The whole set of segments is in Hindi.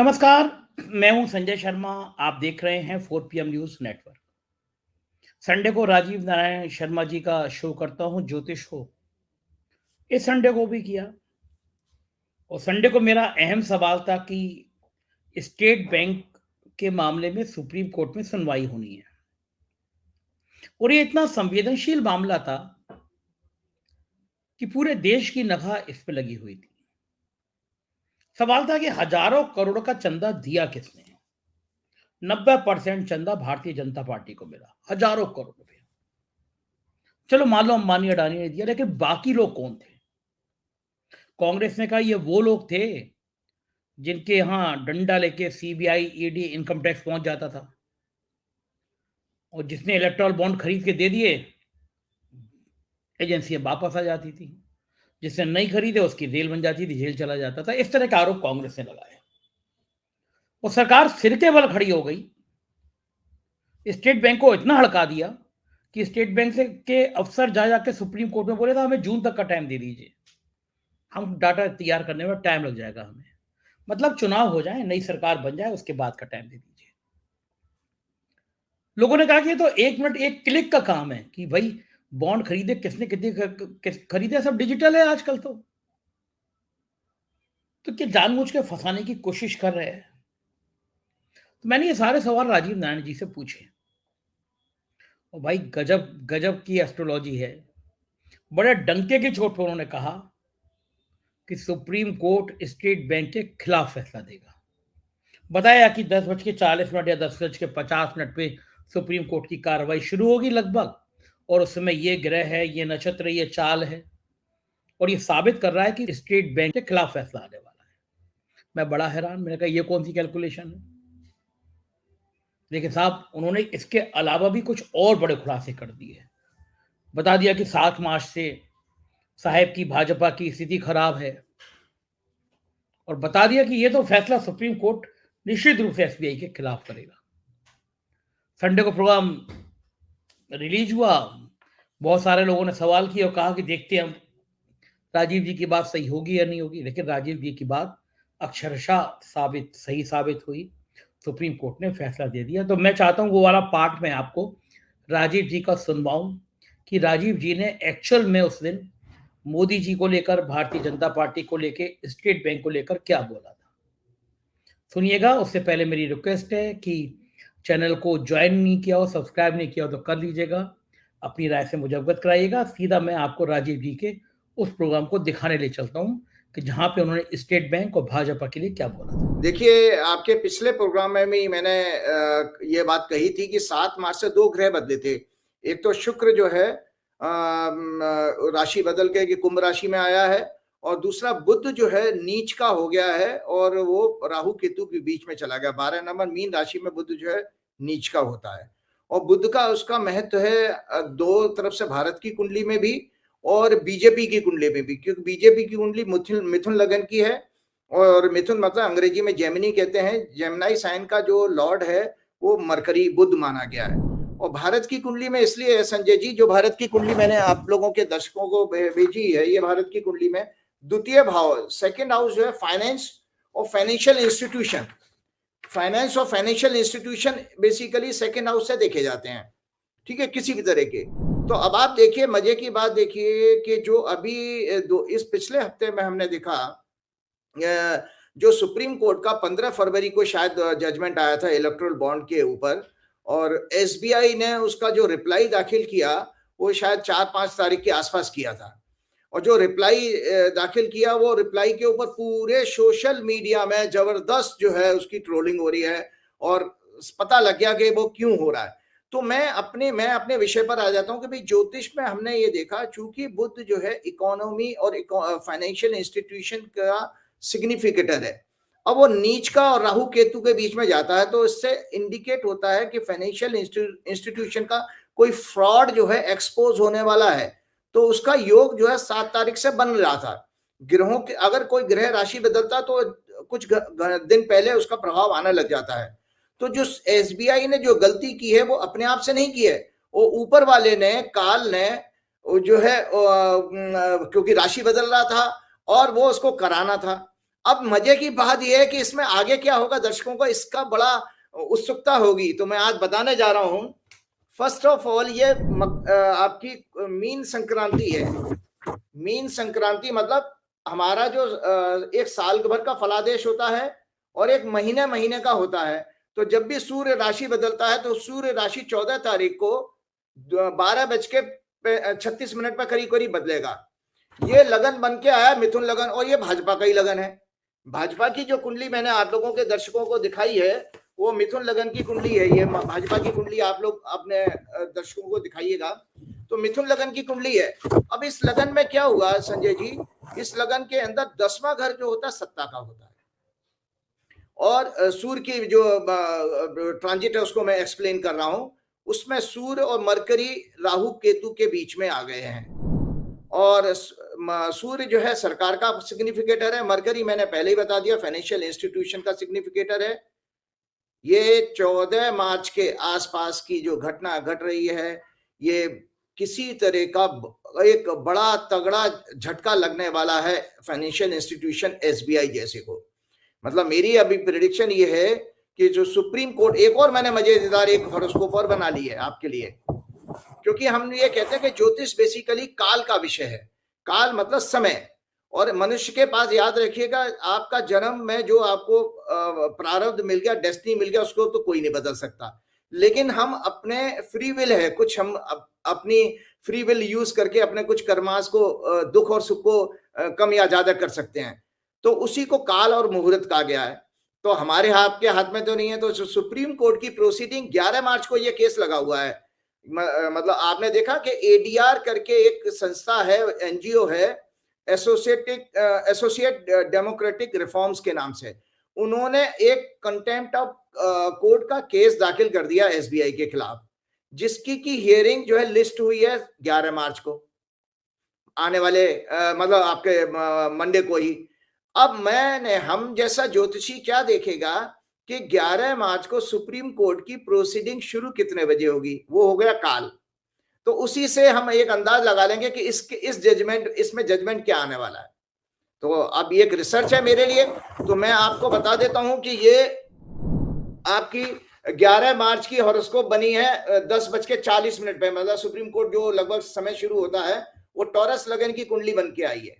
नमस्कार, मैं हूं संजय शर्मा। आप देख रहे हैं 4 PM न्यूज़ नेटवर्क। संडे को राजीव नारायण शर्मा जी का शो करता हूं, ज्योतिष हो। इस संडे को भी किया और संडे को मेरा अहम सवाल था कि स्टेट बैंक के मामले में सुप्रीम कोर्ट में सुनवाई होनी है और ये इतना संवेदनशील मामला था कि पूरे देश की नगाह इस पे लगी हुई थी। सवाल था कि हजारों करोड़ का चंदा दिया किसने? 90% चंदा भारतीय जनता पार्टी को मिला, हजारों करोड़ रुपए। चलो मान लो अंबानी अडानी ने दिया, लेकिन बाकी लोग कौन थे? कांग्रेस ने कहा ये वो लोग थे जिनके यहां डंडा लेके सीबीआई ईडी इनकम टैक्स पहुंच जाता था और जिसने इलेक्ट्रॉल बॉन्ड खरीद के दे दिए, एजेंसियां वापस आ जाती थी। जिसने नहीं खरीदे उसकी जेल बन जाती थी, जेल चला जाता था। इस तरह का आरोप कांग्रेस ने लगाया और सरकार सिर के बल खड़ी हो गई। स्टेट बैंक को इतना हड़का दिया कि स्टेट बैंक से के अफसर जा जाके सुप्रीम कोर्ट में बोले था हमें जून तक का टाइम दे दीजिए, हम डाटा तैयार करने में टाइम लग जाएगा हमें। मतलब चुनाव हो जाए, नई सरकार बन जाए, उसके बाद का टाइम दे दीजिए। लोगों ने कहा कि ये तो 1 मिनट 1 क्लिक का काम है कि भाई बॉन्ड खरीदे, किसने कितने खरीदे, सब डिजिटल है आजकल। तो क्या जानबूझ के फंसाने की कोशिश कर रहे हैं? तो मैंने ये सारे सवाल राजीव नारायण जी से पूछे और भाई गजब गजब की एस्ट्रोलॉजी है। बड़े डंके की चोट पर उन्होंने कहा कि सुप्रीम कोर्ट स्टेट बैंक के खिलाफ फैसला देगा। बताया कि 10:40 या 10:50 पे सुप्रीम कोर्ट की कार्रवाई शुरू होगी लगभग, और उस समय ये ग्रह है, ये नक्षत्र, ये चाल है और ये साबित कर रहा है कि स्टेट बैंक के खिलाफ फैसला आने वाला है। मैं बड़ा हैरान, मैंने कहा ये कौन सी कैलकुलेशन है? लेकिन साहब उन्होंने इसके अलावा भी कुछ और बड़े खुलासे कर दिए। बता दिया कि 7 मार्च से साहेब की भाजपा की स्थिति खराब है और बता दिया कि ये तो फैसला सुप्रीम कोर्ट निश्चित रूप से एसबीआई के खिलाफ करेगा। संडे को प्रोग्राम रिलीज हुआ। बहुत सारे लोगों ने सवाल किए और कहा कि देखते हैं हम राजीव जी की बात सही होगी या नहीं होगी। लेकिन राजीव जी की बात अक्षरशः सही साबित हुई। सुप्रीम कोर्ट ने फैसला दे दिया। तो मैं चाहता हूं वो वाला पार्ट में आपको राजीव जी का सुनवाऊं कि राजीव जी ने एक्चुअल में उस दिन मोदी जी को लेकर, भारतीय जनता पार्टी को लेकर, स्टेट बैंक को लेकर क्या बोला था। सुनिएगा। उससे पहले मेरी रिक्वेस्ट है कि चैनल को ज्वाइन नहीं किया हो, सब्सक्राइब नहीं किया हो तो कर लीजिएगा। अपनी राय से मुझे अवगत कराइएगा। सीधा मैं आपको राजीव जी के उस प्रोग्राम को दिखाने ले चलता हूं कि जहां पे उन्होंने स्टेट बैंक और भाजपा के लिए क्या बोला था। देखिए, आपके पिछले प्रोग्राम में भी मैंने ये बात कही थी कि 7 मार्च से 2 ग्रह बदले थे। एक तो शुक्र जो है राशि बदल के कि कुंभ राशि में आया है, और दूसरा बुध जो है नीच का हो गया है और वो राहु केतु के बीच में चला गया। 12 नंबर मीन राशि में बुध जो है नीच का होता है, और बुध का उसका महत्व है दो तरफ से, भारत की कुंडली में भी और बीजेपी की कुंडली में भी, क्योंकि बीजेपी की कुंडली मिथुन लगन की है, और मिथुन मतलब अंग्रेजी में जेमिनी कहते हैं। जेमिनाई साइन का जो लॉर्ड है वो मरकरी, बुध माना गया है। और भारत की कुंडली में इसलिए है संजय जी, जो भारत की कुंडली मैंने आप लोगों के दर्शकों को भेजी है, ये भारत की कुंडली में द्वितीय भाव, सेकंड हाउस जो है फाइनेंस और फाइनेंशियल इंस्टीट्यूशन, फाइनेंस और financial institution basically second house से देखे जाते हैं, ठीक है, किसी भी तरह के। तो अब आप देखिए, मजे की बात देखिए कि जो अभी इस पिछले हफ्ते में हमने देखा, जो सुप्रीम कोर्ट का 15 फरवरी को शायद जजमेंट आया था इलेक्ट्रल बॉन्ड के ऊपर, और एसबीआई ने उसका जो रिप्लाई दाखिल किया वो शायद 4-5 तारीख के आसपास किया था। और जो रिप्लाई दाखिल किया, वो रिप्लाई के ऊपर पूरे सोशल मीडिया में जबरदस्त जो है उसकी ट्रोलिंग हो रही है, और पता लग गया कि वो क्यों हो रहा है। तो मैं अपने विषय पर आ जाता हूं कि भाई ज्योतिष में हमने ये देखा, चूंकि बुध जो है इकोनॉमी और फाइनेंशियल इंस्टीट्यूशन का सिग्निफिकेटर है, अब वो नीच का और राहु केतु के बीच में जाता है, तो इससे इंडिकेट होता है कि फाइनेंशियल इंस्टीट्यूशन का कोई फ्रॉड जो है एक्सपोज होने वाला है। तो उसका योग जो है 7 तारीख से बन रहा था। ग्रहों के अगर कोई ग्रह राशि बदलता तो कुछ दिन पहले उसका प्रभाव आने लग जाता है। तो जो एसबीआई ने जो गलती की है वो अपने आप से नहीं की है, वो ऊपर वाले ने, काल ने जो है, क्योंकि राशि बदल रहा था और वो उसको कराना था। अब मजे की बात यह है कि इसमें आगे क्या होगा, दर्शकों को इसका बड़ा उत्सुकता होगी, तो मैं आज बताने जा रहा हूं। फर्स्ट ऑफ ऑल ये आपकी मीन संक्रांति है। मीन संक्रांति मतलब हमारा जो एक साल भर का फलादेश होता है और एक महीने महीने का होता है। तो जब भी सूर्य राशि बदलता है तो सूर्य राशि 14 तारीख को 12:36 पर करीब करीब बदलेगा। ये लगन बन के आया, मिथुन लगन, और ये भाजपा का ही लगन है। भाजपा की जो कुंडली मैंने आप लोगों के दर्शकों को दिखाई है वो मिथुन लगन की कुंडली है। ये भाजपा की कुंडली आप लोग अपने दर्शकों को दिखाइएगा, तो मिथुन लगन की कुंडली है। अब इस लगन में क्या हुआ संजय जी, इस लगन के अंदर 10वां घर जो होता है सत्ता का होता है, और सूर्य की जो ट्रांजिट है उसको मैं एक्सप्लेन कर रहा हूं। उसमें सूर्य और मरकरी राहु केतु के बीच में आ गए हैं, और सूर्य जो है सरकार का सिग्निफिकेटर है, मरकरी मैंने पहले ही बता दिया फाइनेंशियल इंस्टीट्यूशन का सिग्निफिकेटर है। ये 14 मार्च के आसपास की जो घटना घट रही है, ये किसी तरह का एक बड़ा तगड़ा झटका लगने वाला है फाइनेंशियल इंस्टीट्यूशन एसबीआई जैसे को। मतलब मेरी अभी प्रेडिक्शन ये है कि जो सुप्रीम कोर्ट, एक और मैंने मजेदार एक हॉरोस्कोप और बना ली है आपके लिए, क्योंकि हम ये कहते हैं कि ज्योतिष बेसिकली काल का विषय है। काल मतलब समय, और मनुष्य के पास याद रखिएगा आपका जन्म में जो आपको प्रारब्ध मिल गया, डेस्टिनी मिल गया, उसको तो कोई नहीं बदल सकता। लेकिन हम अपने फ्री विल है, कुछ हम अपनी फ्री विल यूज करके अपने कुछ कर्मास को, दुख और सुख को कम या ज्यादा कर सकते हैं। तो उसी को काल और मुहूर्त कहा गया है। तो हमारे हाथ के हाथ में तो नहीं है। तो सुप्रीम कोर्ट की प्रोसीडिंग 11 मार्च को ये केस लगा हुआ है। मतलब आपने देखा कि एडीआर करके एक संस्था है, एनजीओ है, एसोसिएट डेमोक्रेटिक रिफॉर्म्स के नाम से, उन्होंने एक कंटेम्प्ट ऑफ कोर्ट का केस दाखिल कर दिया एसबीआई के खिलाफ, जिसकी की हियरिंग जो है लिस्ट हुई है 11 मार्च को, आने वाले मतलब आपके मंडे को ही। अब हम जैसा ज्योतिषी क्या देखेगा कि 11 मार्च को सुप्रीम कोर्ट की प्रोसीडिंग शुरू कितने बजे होगी, वो हो गया काल। तो उसी से हम एक अंदाज लगा लेंगे कि इसमें जजमेंट क्या आने वाला है। तो अब ये एक रिसर्च है मेरे लिए, तो मैं आपको बता देता हूं कि ये आपकी 11 मार्च की हॉरोस्कोप बनी है 10:40 पे। मतलब सुप्रीम कोर्ट जो लगभग समय शुरू होता है वो टॉरस लगन की कुंडली बन के आई है,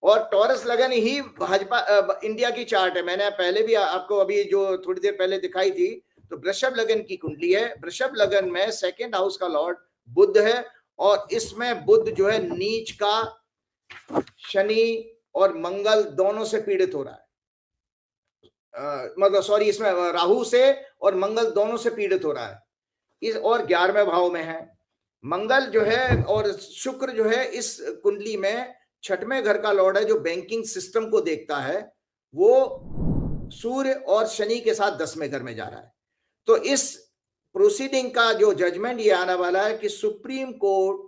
और टॉरस लगन ही भाजपा इंडिया की चार्ट है। मैंने पहले भी आपको अभी जो थोड़ी देर पहले दिखाई थी, तो वृषभ लगन की कुंडली है। वृषभ लगन में 2nd हाउस का लॉर्ड बुध है, और इसमें बुध जो है नीच का शनि और मंगल दोनों से पीड़ित हो रहा है। मतलब सॉरी, इसमें राहु से और मंगल दोनों से पीड़ित हो रहा है इस, और 11वें भाव में है मंगल जो है, और शुक्र जो है इस कुंडली में 6वें घर का लॉर्ड है जो बैंकिंग सिस्टम को देखता है, वो सूर्य और शनि के साथ 10वें घर में जा रहा है। तो इस प्रोसीडिंग का जो जजमेंट ये आने वाला है कि सुप्रीम कोर्ट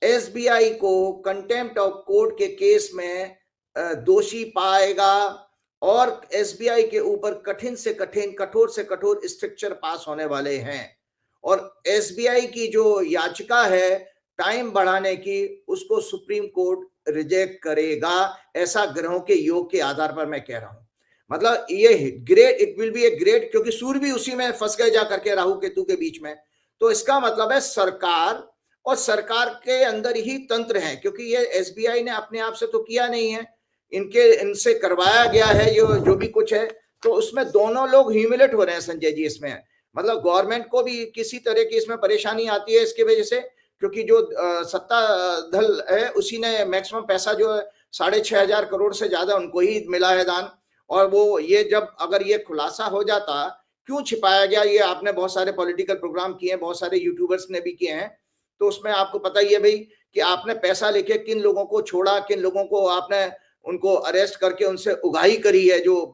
एसबीआई को कंटेम्प्ट ऑफ कोर्ट के केस में दोषी पाएगा, और एसबीआई के ऊपर कठिन से कठिन, कठोर से कठोर स्ट्रक्चर पास होने वाले हैं। और एसबीआई की जो याचिका है टाइम बढ़ाने की, उसको सुप्रीम कोर्ट रिजेक्ट करेगा। ऐसा ग्रहों के योग के आधार पर मैं कह रहा हूं। मतलब ये great, it will be a great, क्योंकि सूर्य भी उसी में फंस गए जा करके राहु केतु के बीच में। तो इसका मतलब है सरकार, और सरकार के अंदर ही तंत्र है, क्योंकि ये एसबीआई ने अपने आप से तो किया नहीं है, इनसे करवाया गया है जो भी कुछ है। तो उसमें दोनों लोग ह्यूमिलेट हो रहे हैं संजय जी इसमें। मतलब गवर्नमेंट को भी किसी तरह की इसमें परेशानी आती है इसकी वजह से, क्योंकि जो सत्ता दल है उसी ने मैक्सिमम पैसा जो 6,500 करोड़ से ज्यादा उनको ही मिला है दान। और वो ये जब अगर ये खुलासा हो जाता क्यों छिपाया गया, ये आपने बहुत सारे पॉलिटिकल प्रोग्राम किए हैं, बहुत सारे यूट्यूबर्स ने भी किए हैं, तो उसमें आपको पता ही है भाई कि आपने पैसा लेके किन लोगों को छोड़ा, किन लोगों को आपने उनको अरेस्ट करके उनसे उगाही करी है, जो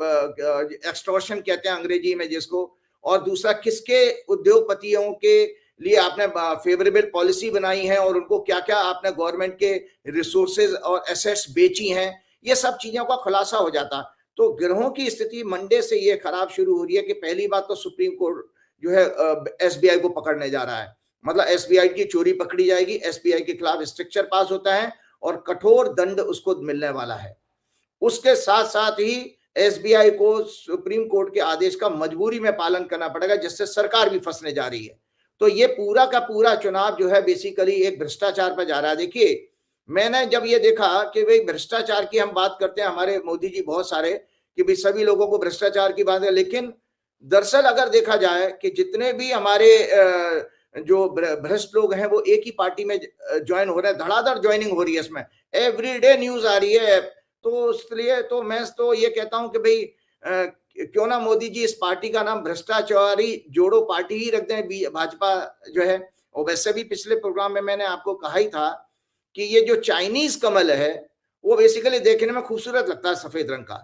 एक्सटॉर्शन कहते हैं अंग्रेजी में जिसको। और दूसरा, किसके उद्योगपतियों के लिए आपने फेवरेबल पॉलिसी बनाई है, और उनको क्या क्या आपने गवर्नमेंट के रिसोर्सेज और एसेट्स बेची हैं, ये सब चीजों का खुलासा हो जाता। तो ग्रहों की स्थिति मंडे से ये खराब शुरू हो रही है कि पहली बात तो सुप्रीम कोर्ट जो है एसबीआई को पकड़ने जा रहा है। मतलब एसबीआई की चोरी पकड़ी जाएगी, एसबीआई के खिलाफ स्ट्रक्चर पास होता है और कठोर दंड उसको मिलने वाला है। उसके साथ साथ ही एसबीआई को सुप्रीम कोर्ट के आदेश का मजबूरी में पालन करना पड़ेगा, जिससे सरकार भी फंसने जा रही है। तो ये पूरा का पूरा चुनाव जो है बेसिकली एक भ्रष्टाचार पर जा रहा है। देखिए, मैंने जब ये देखा कि भाई भ्रष्टाचार की हम बात करते हैं, हमारे मोदी जी बहुत सारे कि भाई सभी लोगों को भ्रष्टाचार की बात है, लेकिन दरअसल अगर देखा जाए कि जितने भी हमारे जो भ्रष्ट लोग हैं वो एक ही पार्टी में ज्वाइन हो रहे हैं, धड़ाधड़ ज्वाइनिंग हो रही है इसमें, एवरीडे न्यूज आ रही है। तो इसलिए तो मैं तो ये कहता हूं कि भाई क्यों ना मोदी जी इस पार्टी का नाम भ्रष्टाचारी जोड़ो पार्टी ही रख दें, भाजपा जो है। और वैसे भी पिछले प्रोग्राम में मैंने आपको कहा ही था कि ये जो चाइनीज कमल है वो बेसिकली देखने में खूबसूरत लगता है, सफेद रंग का,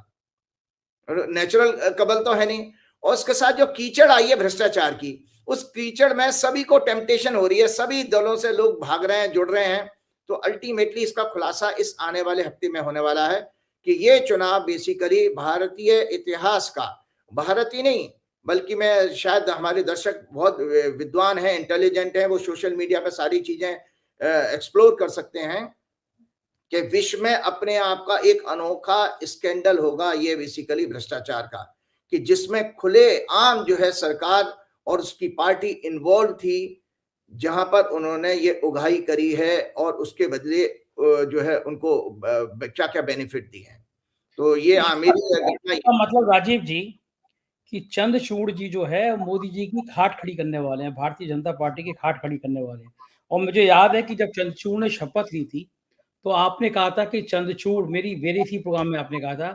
नेचुरल कमल तो है नहीं। और उसके साथ जो कीचड़ आई है भ्रष्टाचार की, उस कीचड़ में सभी को टेम्पटेशन हो रही है, सभी दलों से लोग भाग रहे हैं, जुड़ रहे हैं। तो अल्टीमेटली इसका खुलासा इस आने वाले हफ्ते में होने वाला है कि ये चुनाव बेसिकली भारतीय इतिहास का, भारतीय नहीं बल्कि मैं शायद हमारे दर्शक बहुत विद्वान हैं, इंटेलिजेंट हैं, वो सोशल मीडिया पे सारी चीजें एक्सप्लोर कर सकते हैं कि विश्व में अपने आप का एक अनोखा स्कैंडल होगा ये बेसिकली भ्रष्टाचार का, कि जिसमें खुले आम जो है सरकार और उसकी पार्टी इन्वॉल्व थी, जहां पर उन्होंने ये उगाही करी है और उसके बदले जो है उनको क्या क्या बेनिफिट दिए हैं। तो ये मेरी मतलब राजीव जी कि चंद्रचूड़ जी जो है मोदी जी की खाट खड़ी करने वाले हैं, भारतीय जनता पार्टी की खाट खड़ी करने वाले हैं। और मुझे याद है कि जब चंद्रचूड़ ने शपथ ली थी तो आपने कहा था कि चंद्रचूड़, मेरे इसी प्रोग्राम में आपने कहा था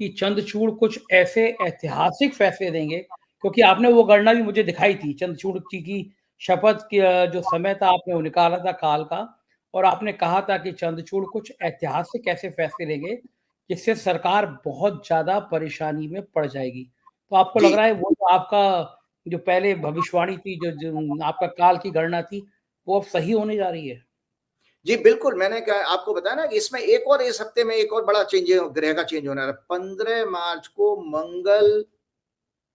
कि चंद्रचूड़ कुछ ऐसे ऐतिहासिक फैसले देंगे, क्योंकि आपने वो गणना भी मुझे दिखाई थी चंद्रचूड़ जी की शपथ की जो समय था आपने वो निकाला था काल का, और आपने कहा था कि चंद्रचूड़ कुछ ऐतिहासिक ऐसे फैसले लेंगे जिससे सरकार बहुत ज्यादा परेशानी में पड़ जाएगी। तो आपको लग रहा है वो जो आपका जो पहले भविष्यवाणी थी, जो आपका काल की गणना थी, वो अब सही होने जा रही है? जी बिल्कुल, मैंने आपको बताया ना कि इसमें एक और इस हफ्ते में एक और बड़ा चेंज, ग्रह का चेंज होने वाला है। 15 मार्च को मंगल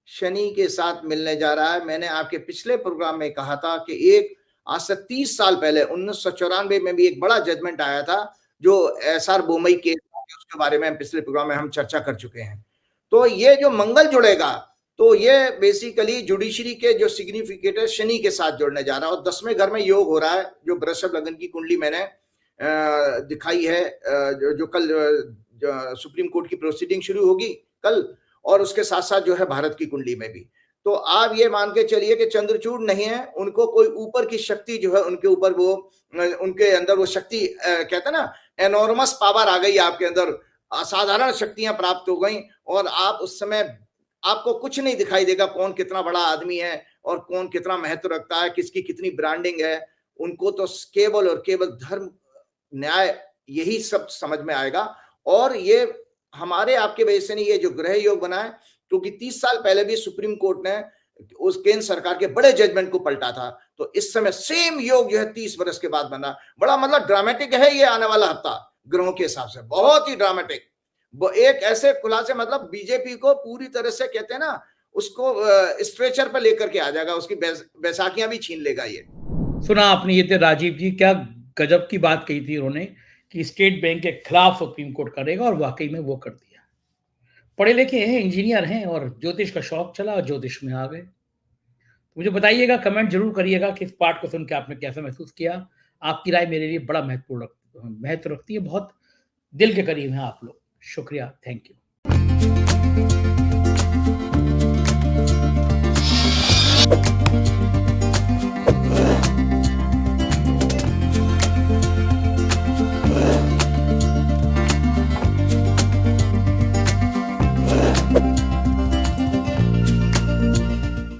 शनि के साथ मिलने जा रहा है। मैंने आपके पिछले प्रोग्राम में कहा था कि एक आज से 30 साल पहले 1994 में भी एक बड़ा जजमेंट आया था, जो एसआर बोमई केस, उसके बारे में पिछले प्रोग्राम में हम चर्चा कर चुके हैं। तो ये जो मंगल जुड़ेगा, तो ये बेसिकली जुडिशरी के जो सिग्निफिकेट है शनि के साथ जुड़ने जा रहा है, और 10वें घर में योग हो रहा है, जो वृषभ लग्न की कुंडली मैंने दिखाई है, जो कल सुप्रीम कोर्ट की प्रोसीडिंग शुरू होगी कल, और उसके साथ साथ जो है भारत की कुंडली में भी। तो आप ये मान के चलिए कि चंद्रचूड़ नहीं है, उनको कोई ऊपर की शक्ति जो है उनके ऊपर, वो उनके अंदर वो शक्ति, कहते हैं ना, एनॉर्मस पावर आ गई आपके अंदर, असाधारण शक्तियां प्राप्त हो गई, और आप उस समय आपको कुछ नहीं दिखाई देगा कौन कितना बड़ा आदमी है और कौन कितना महत्व रखता है, किसकी कितनी ब्रांडिंग है। उनको तो केवल और केवल धर्म, न्याय, यही सब समझ में आएगा। और ये हमारे आपके वजह से नहीं, ये जो ग्रह योग बना है, क्योंकि 30 साल पहले भी सुप्रीम कोर्ट ने उस केंद्र सरकार के बड़े जजमेंट को पलटा था, तो इस समय सेम योग जो है 30 वर्ष के बाद बना। बड़ा मतलब ड्रामेटिक है ये आने वाला हफ्ता ग्रहों के हिसाब से, बहुत ही ड्रामेटिक। एक ऐसे खुलासे, मतलब बीजेपी को पूरी तरह से, कहते हैं ना, उसको स्ट्रेचर पर लेकर के आ जाएगा, उसकी बैसाखियां भी छीन लेगा ये। सुना आपने, ये थे राजीव जी, क्या गजब की बात कही थी उन्होंने कि स्टेट बैंक के खिलाफ सुप्रीम कोर्ट करेगा, और वाकई में वो कर दिया। पढ़े लिखे हैं, इंजीनियर हैं, और ज्योतिष का शौक चला और ज्योतिष में आ गए। मुझे बताइएगा, कमेंट जरूर करिएगा कि इस पाठ को सुन के आपने कैसा महसूस किया। आपकी राय मेरे लिए बड़ा महत्व रखती है, बहुत दिल के करीब हैं आप लोग। शुक्रिया, थैंक यू।